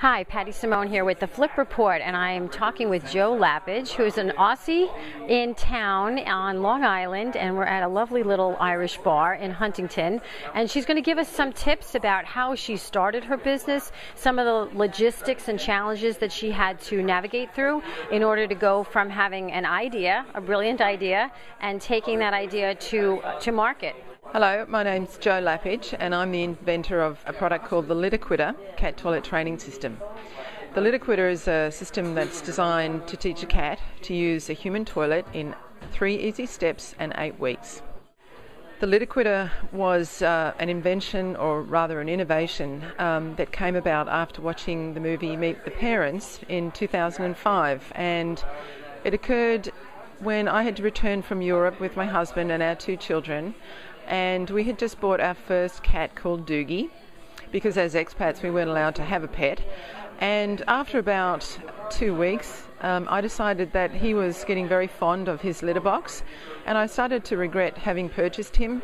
Hi, Pattie Simone here with the FlipReport, and I am talking with Jo Lapidge, who is an Aussie in town on Long Island, and we're at a lovely little Irish bar in Huntington, and she's going to give us some tips about how she started her business, some of the logistics and challenges that she had to navigate through in order to go from having an idea, a brilliant idea, and taking that idea to market. Hello, my name's Jo Lapidge and I'm the inventor of a product called the Litter Kwitter cat toilet training system. The Litter Kwitter is a system that's designed to teach a cat to use a human toilet in 3 easy steps and 8 weeks. The Litter Kwitter was an invention, or rather an innovation, that came about after watching the movie Meet the Parents in 2005, and it occurred when I had to return from Europe with my husband and our 2 children. And we had just bought our first cat called Doogie, because as expats we weren't allowed to have a pet. And after about 2 weeks, I decided that he was getting very fond of his litter box, and I started to regret having purchased him.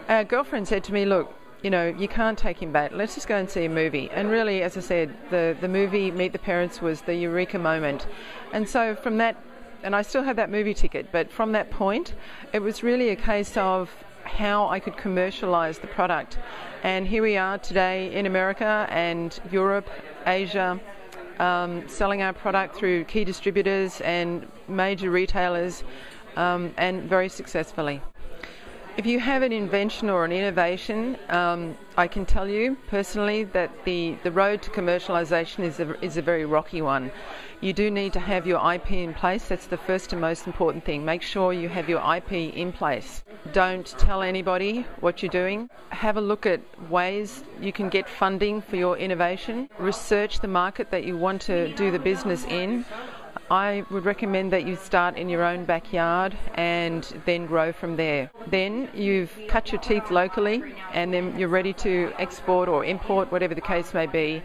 Our girlfriend said to me, look, you know, you can't take him back, let's just go and see a movie. And really, as I said, the movie Meet the Parents was the eureka moment. And so from that, and I still have that movie ticket, but from that point, it was really a case of how I could commercialize the product. And here we are today in America and Europe, Asia, selling our product through key distributors and major retailers, and very successfully. If you have an invention or an innovation, I can tell you personally that the road to commercialization is a very rocky one. You do need to have your IP in place. That's the first and most important thing. Make sure you have your IP in place. Don't tell anybody what you're doing. Have a look at ways you can get funding for your innovation. Research the market that you want to do the business in. I would recommend that you start in your own backyard and then grow from there. Then you've cut your teeth locally, and then you're ready to export or import, whatever the case may be.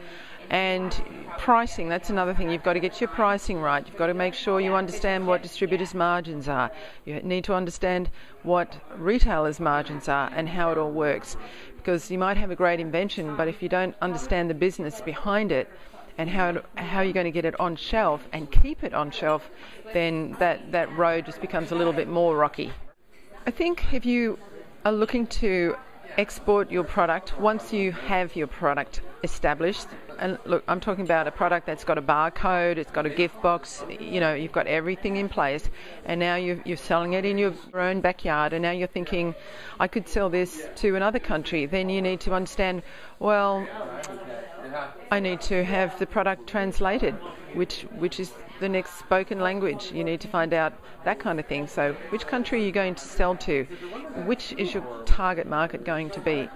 And pricing, that's another thing. You've got to get your pricing right. You've got to make sure you understand what distributors' margins are. You need to understand what retailers' margins are and how it all works. Because you might have a great invention, but if you don't understand the business behind it and how you're going to get it on shelf and keep it on shelf, then that road just becomes a little bit more rocky. I think if you are looking to export your product, once you have your product established, and look, I'm talking about a product that's got a barcode, it's got a gift box, you know, you've got everything in place, and now you're selling it in your own backyard, and now you're thinking, I could sell this to another country. Then you need to understand, well, I need to have the product translated, which is the next spoken language. You need to find out that kind of thing. So which country are you going to sell to? Which is your target market going to be?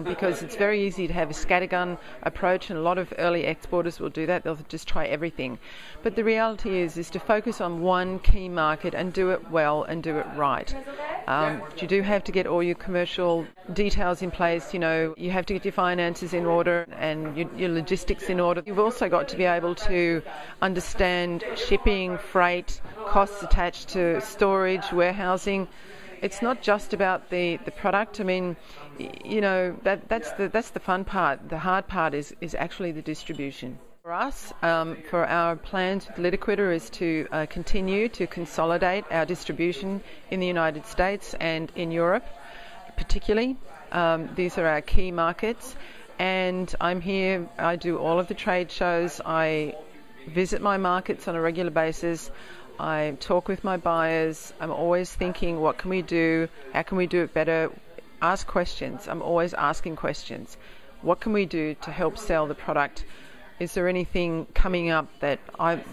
Because it's very easy to have a scattergun approach, and a lot of early exporters will do that. They'll just try everything. But the reality is to focus on one key market and do it well and do it right. You do have to get all your commercial details in place. You know, you have to get your finances in order and your logistics in order. You've also got to be able to understand shipping, freight, costs attached to storage, warehousing. It's not just about the product. I mean, you know, that's the fun part. The hard part is actually the distribution. For us, for our plans with Litter Kwitter is to continue to consolidate our distribution in the United States and in Europe, particularly. These are our key markets, and I'm here. I do all of the trade shows. I visit my markets on a regular basis. I talk with my buyers. I'm always thinking, what can we do? How can we do it better? Ask questions. I'm always asking questions. What can we do to help sell the product? Is there anything coming up that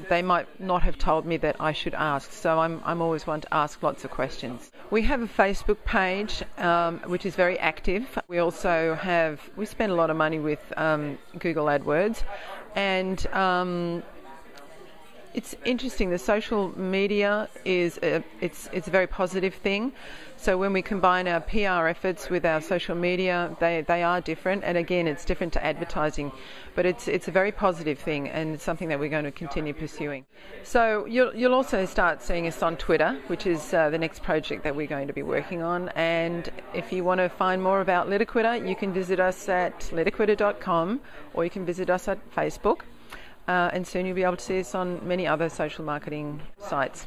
they might not have told me that I should ask? So I'm always one to ask lots of questions. We have a Facebook page which is very active. We also we spend a lot of money with Google AdWords, and It's interesting. The social media is it's a very positive thing. So when we combine our PR efforts with our social media, they are different. And again, it's different to advertising, but it's a very positive thing, and it's something that we're going to continue pursuing. So you'll also start seeing us on Twitter, which is the next project that we're going to be working on. And if you want to find more about Litter Kwitter, you can visit us at litterkwitter.com, or you can visit us at Facebook. And soon you'll be able to see us on many other social marketing sites.